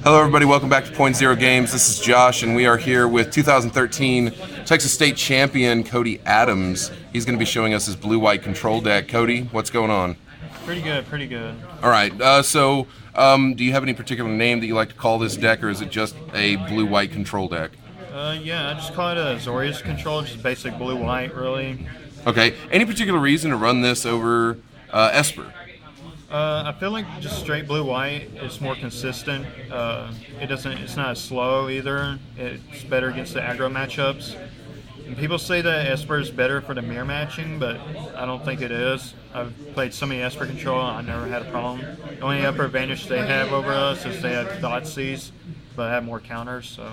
Hello, everybody. Welcome back to Point Zero Games. This is Josh, and we are here with 2013 Texas State champion Cody Adams. He's going to be showing us his blue-white control deck. Cody, what's going on? Pretty good, pretty good. All right. Do you have any particular name that you like to call this deck, or is it just a blue-white control deck? Yeah, I just call it a Zorius control, just basic blue-white, really. Okay. Any particular reason to run this over Esper? I feel like just straight blue-white is more consistent. It's not as slow either. It's better against the aggro matchups. And people say that Esper is better for the mirror matching, but I don't think it is. I've played so many Esper control, I never had a problem. The only upper advantage they have over us is they have Thoughtseize, but have more counters, so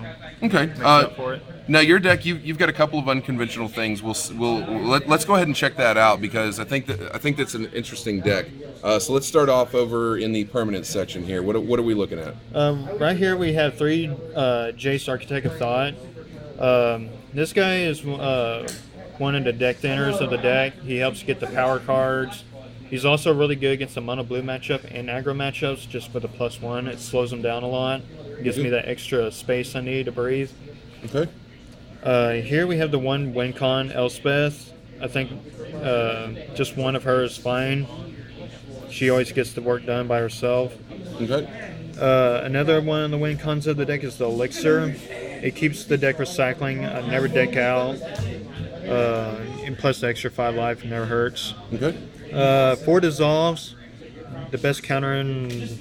okay. Makes up for it. Now your deck, you've got a couple of unconventional things. Let's go ahead and check that out because I think that's an interesting deck. So let's start off over in the permanent section here. What are we looking at? Right here we have 3 Jace Architect of Thought. This guy is one of the deck thinners of the deck. He helps get the power cards. He's also really good against the mono blue matchup and aggro matchups just for the +1. It slows them down a lot. It gives me that extra space I need to breathe. Okay. Here we have the one WinCon Elspeth. I think just one of her is fine. She always gets the work done by herself. Okay. Another one of the WinCons of the deck is the Elixir. It keeps the deck recycling. I never deck out. And plus the extra 5 life never hurts. Okay. 4 dissolves. The best counter in,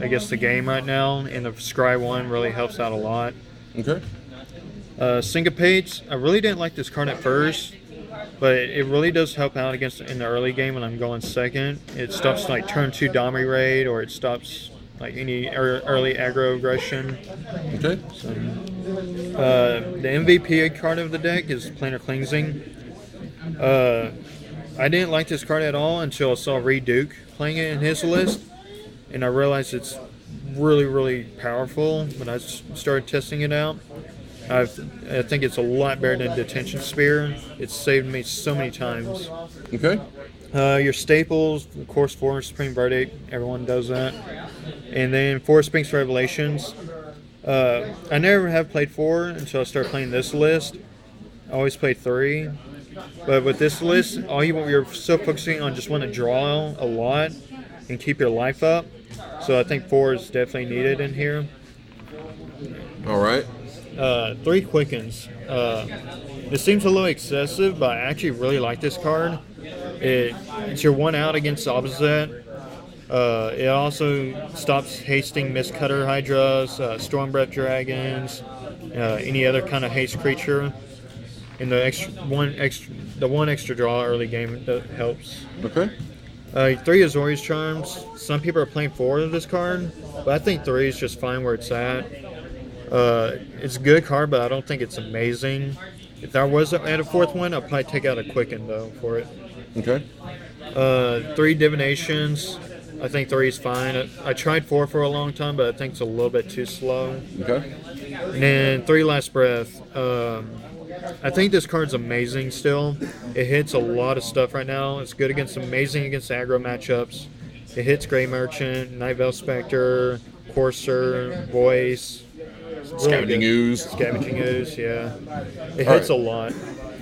I guess, the game right now. And the Scry 1 really helps out a lot. Okay. Syncopates. I really didn't like this card at first, but it really does help out against in the early game when I'm going second. It stops like turn 2 Domri raid, or it stops like any early aggro aggression. Okay. So, the MVP card of the deck is Planar Cleansing. I didn't like this card at all until I saw Reed Duke playing it in his list, and I realized it's really, really powerful when I started testing it out. I think it's a lot better than Detention Spear. It's saved me so many times. Okay. Your staples, of course, 4 Supreme Verdict. Everyone does that. And then 4 Sphinx Revelations. I never have played 4 until I started playing this list. I always play 3. But with this list, you're so focusing on just want to draw a lot and keep your life up. So I think 4 is definitely needed in here. All right. 3 Quickens. It seems a little excessive, but I actually really like this card. It's your 1 out against the opposite. It also stops hasting Mistcutter Hydras, Stormbreath Dragons, any other kind of haste creature. And the one extra draw early game that helps. Okay. 3 Azorius Charms. Some people are playing 4 of this card, but I think 3 is just fine where it's at. It's a good card, but I don't think it's amazing. If I was at a 4th one, I'd probably take out a Quicken though for it. Okay. 3 Divinations. I think 3 is fine. I tried 4 for a long time, but I think it's a little bit too slow. Okay. And then 3 Last Breath. I think this card's amazing still. It hits a lot of stuff right now. It's good amazing against aggro matchups. It hits Grey Merchant, Night Veil Spectre, Courser, Voice. Scavenging Ooze. Scavenging Ooze, yeah. It hits a lot.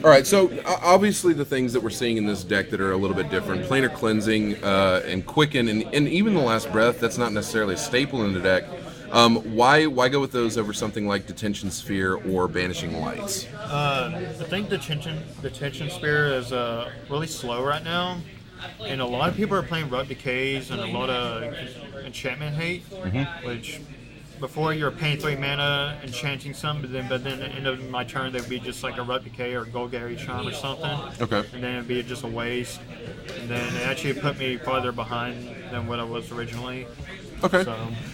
All right, so obviously the things that we're seeing in this deck that are a little bit different, Planar Cleansing and Quicken, and even the Last Breath, that's not necessarily a staple in the deck. Why go with those over something like Detention Sphere or Banishing Lights? I think Detention Sphere is really slow right now, and a lot of people are playing Rut Decays and a lot of enchantment hate, which before you're paying 3 mana, enchanting some, but then at the end of my turn there'd be just like a Rut Decay or Golgari Charm or something. Okay. And then it'd be just a waste. And then it actually put me farther behind than what I was originally. Okay.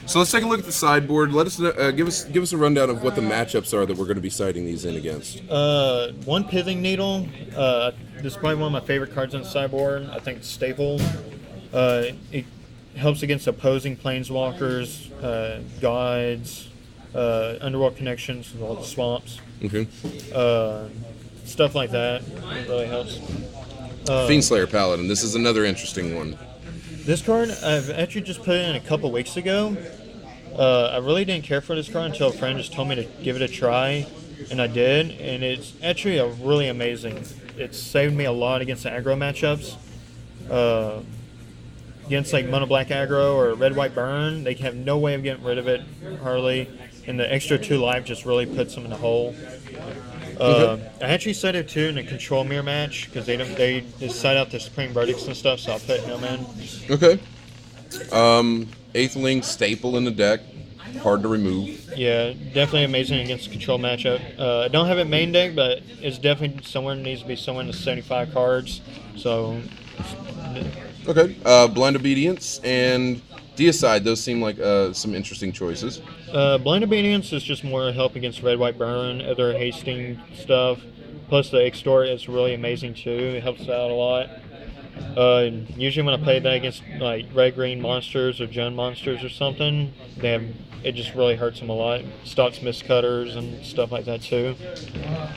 So let's take a look at the sideboard. Let us give us a rundown of what the matchups are that we're going to be siding these in against. 1 Pithing Needle. This is probably one of my favorite cards on the sideboard. I think it's staple. It helps against opposing planeswalkers, guides, underworld connections with all the swamps. Okay. Stuff like that. It really helps. Fiendslayer Paladin. This is another interesting one. This card, I've actually just put in a couple weeks ago, I really didn't care for this card until a friend just told me to give it a try, and I did, and it's actually a really amazing. It's saved me a lot against the aggro matchups. Uh, Against like mono black aggro or red white burn, they have no way of getting rid of it hardly, and the extra 2 life just really puts them in the hole. I actually set it too in a control mirror match because they just set out the Supreme Verdicts and stuff, so I'll put him in. Okay. Aetheling staple in the deck, hard to remove. Yeah, definitely amazing against control matchup. I don't have it main deck, but it's definitely somewhere needs to be somewhere in the 75 cards. So. Okay. Blind Obedience and Deicide, those seem like some interesting choices. Blind Obedience is just more help against red white burn, other hasting stuff. Plus the extort is really amazing too. It helps out a lot. Usually when I play that against like red green monsters or Jund monsters or something, it just really hurts them a lot. Stocks miscutters and stuff like that too.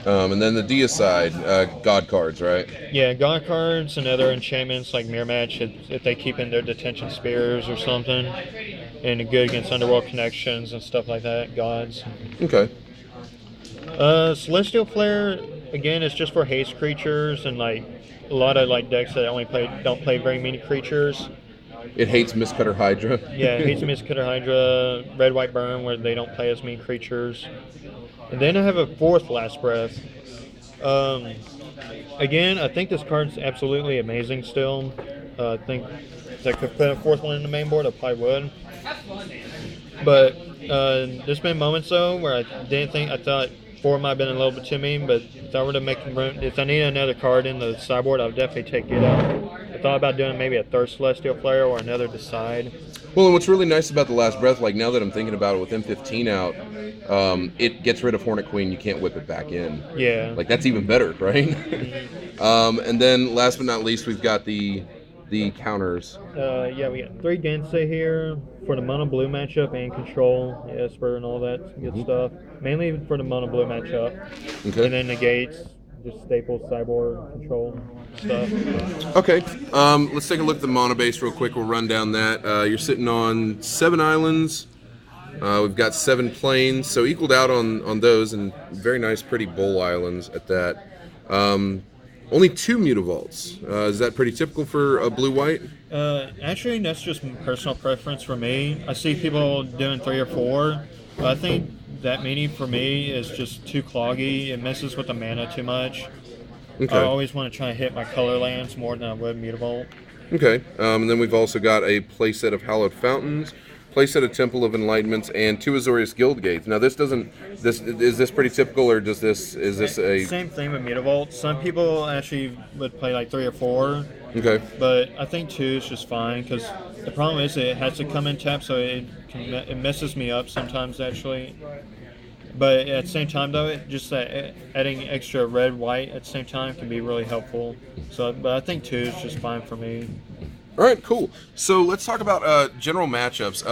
And then the Deicide, God cards, right? Yeah, God cards and other enchantments like Mirror Match if they keep in their detention spears or something. And good against Underworld connections and stuff like that, gods. Okay. Celestial Flare, again, it's just for haste creatures and like a lot of like decks that don't play very many creatures. It hates Mistcutter Hydra. Yeah, it hates Mistcutter Hydra, Red White Burn, where they don't play as many creatures. And then I have a 4th Last Breath. Again, I think this card's absolutely amazing still. I think if I could put a 4th one in the main board, I probably would. But there's been moments though where I thought 4 might have been a little bit too mean, but if I were to make room, if I need another card in the sideboard, I would definitely take it out. I thought about doing maybe a 3rd Celestial Flare or another Decide. Well, and what's really nice about the Last Breath, like now that I'm thinking about it with M15 out, it gets rid of Hornet Queen. You can't whip it back in. Yeah. Like that's even better, right? And then last but not least, we've got the counters. Yeah, we got 3 Gensei here for the mono blue matchup and control, Esper and all that good stuff. Mainly for the mono blue matchup. Okay. And then negates, just staples, sideboard, control stuff. Okay. Let's take a look at the mono base real quick. We'll run down that. You're sitting on 7 islands. We've got 7 plains, so equaled out on those, and very nice, pretty bowl islands at that. Only 2 Mutavaults. Is that pretty typical for a blue-white? Actually, that's just personal preference for me. I see people doing 3 or 4, but I think that many for me is just too cloggy. It messes with the mana too much. Okay. I always want to try and hit my color lands more than I would Mutavault. Okay. And then we've also got a playset of Hallowed Fountains, playset of Temple of Enlightenments, and 2 Azorius Guild Gates. Now, is this pretty typical, or is this a... Same thing with Mutavault. Some people actually would play like 3 or 4. Okay. But I think 2 is just fine, because the problem is it has to come in tap, so it messes me up sometimes, actually. But at the same time, though, just adding extra red-white at the same time can be really helpful. But I think 2 is just fine for me. All right, cool. So let's talk about general matchups.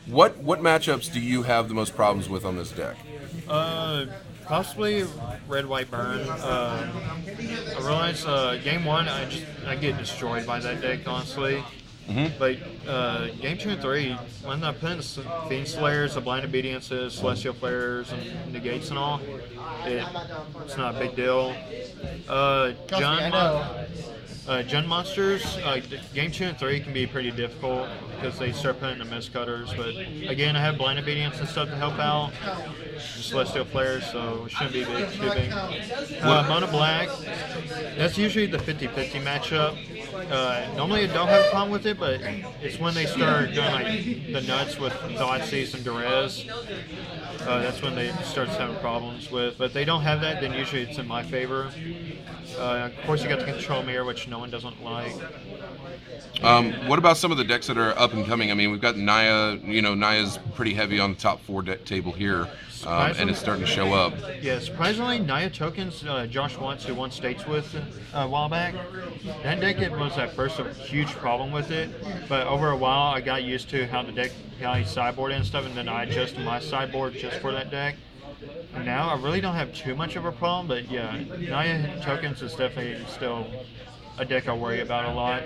What matchups do you have the most problems with on this deck? Possibly red white burn. I realize game 1 I get destroyed by that deck, honestly. Mm-hmm. But game 2 and 3, when I put in the Fiend Slayers, the Blind Obediences, Celestial Flares, and Negates and all, it's not a big deal. Jund monsters, game 2 and 3 can be pretty difficult because they start putting the miscutters. But again, I have Blind Obedience and stuff to help out. Just Celestial Flares, so it shouldn't be too big. Mono Black, that's usually the 50-50 matchup. Normally I don't have a problem with it, but it's when they start doing like the nuts with Thoughtseize and Durez. That's when they start having problems with. But if they don't have that, then usually it's in my favor. Of course, you got the Control Mirror, which no one doesn't like. What about some of the decks that are up and coming? I mean, we've got Naya. Naya's pretty heavy on the top 4 deck table here, and it's starting to show up. Yeah, surprisingly, Naya tokens, Josh Wantz, who won states with a while back, that deck was at first a huge problem with it, but over a while I got used to how he sideboarded and stuff, and then I adjusted my sideboard just for that deck. And now I really don't have too much of a problem, but yeah, Naya tokens is definitely still a deck I worry about a lot.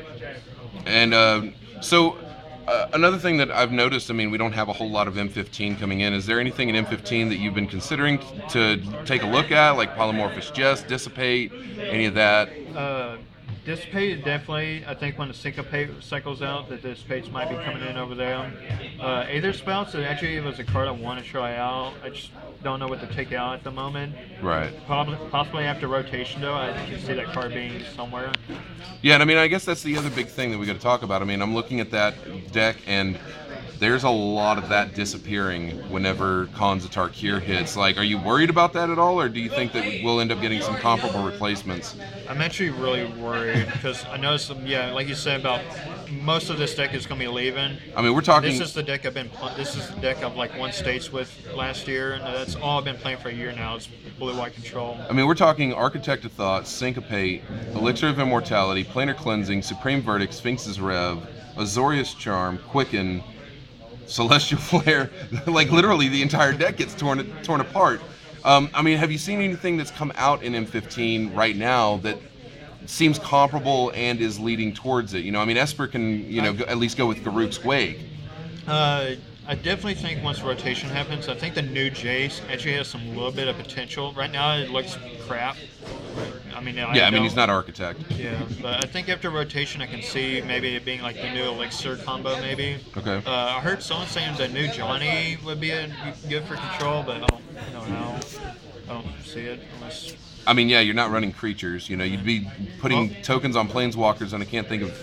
And so Another thing that I've noticed, I mean, we don't have a whole lot of M15 coming in. Is there anything in M15 that you've been considering to take a look at, like Polymorphous Jest, Dissipate, any of that? Dissipate definitely. I think when the Syncopate cycles out, the Dissipates might be coming in over there. Aether Spouts, it actually was a card I want to try out. I just don't know what to take out at the moment. Right. Possibly after rotation, though, I can see that card being somewhere. Yeah, and I mean, I guess that's the other big thing that we got to talk about. I mean, I'm looking at that deck, and there's a lot of that disappearing whenever Khans of Tarkir hits. Like, are you worried about that at all, or do you think that we'll end up getting some comparable replacements? I'm actually really worried because I know some, yeah, like you said, about most of this deck is going to be leaving. I mean, we're talking. This is the deck This is the deck I've like won states with last year, and that's all I've been playing for a year now. Is blue-white control. I mean, we're talking Architect of Thought, Syncopate, Elixir of Immortality, Planar Cleansing, Supreme Verdict, Sphinx's Rev, Azorius Charm, Quicken, Celestial Flare. Like, literally the entire deck gets torn apart. I mean, have you seen anything that's come out in M15 right now that seems comparable and is leading towards it? You know, I mean, Esper can, you know, at least go with Garruk's Wake. I definitely think once rotation happens, I think the new Jace actually has some little bit of potential. Right now, it looks crap. I mean, I mean, he's not Architect. Yeah, but I think after rotation, I can see maybe it being like the new Elixir combo, maybe. Okay. I heard someone saying the new Johnny would be good for control, but I don't know. I don't see it unless. I mean, yeah, you're not running creatures. You know, you'd be putting tokens on planeswalkers, and I can't think of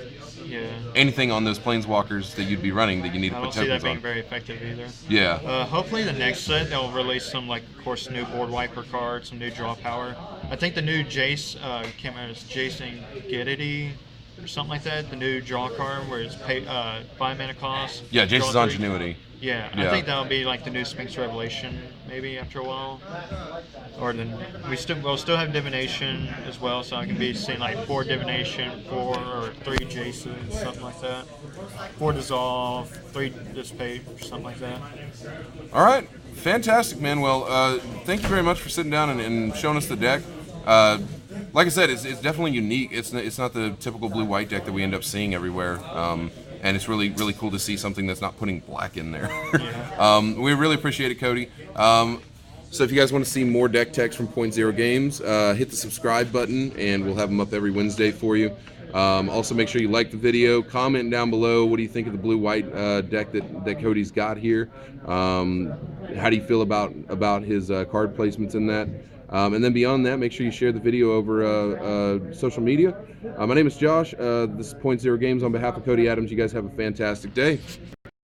anything on those planeswalkers that you'd be running that you need to put tokens on. I don't see that being very effective either. Yeah. Hopefully the next set they'll release some, like, of course, new board wiper cards, some new draw power. I think the new Jace, can't remember, it's Jason Giddity or something like that. The new draw card where it's 5 mana cost. Yeah, Jace's Ingenuity. Yeah, I think that'll be like the new Sphinx Revelation maybe after a while. Or then we'll still have Divination as well, so I can be seeing like 4 Divination, 4 or 3 Jason, something like that. 4 Dissolve, 3 Dissipate, or something like that. All right, fantastic, man. Well, thank you very much for sitting down and showing us the deck. Like I said, it's definitely unique. It's not the typical blue-white deck that we end up seeing everywhere. And it's really, really cool to see something that's not putting black in there. We really appreciate it, Cody. So if you guys want to see more deck techs from Point Zero Games, hit the subscribe button, and we'll have them up every Wednesday for you. Also, make sure you like the video. Comment down below, what do you think of the blue-white deck that Cody's got here? How do you feel about his card placements in that? And then beyond that, make sure you share the video over social media. My name is Josh. This is Point Zero Games on behalf of Cody Adams. You guys have a fantastic day.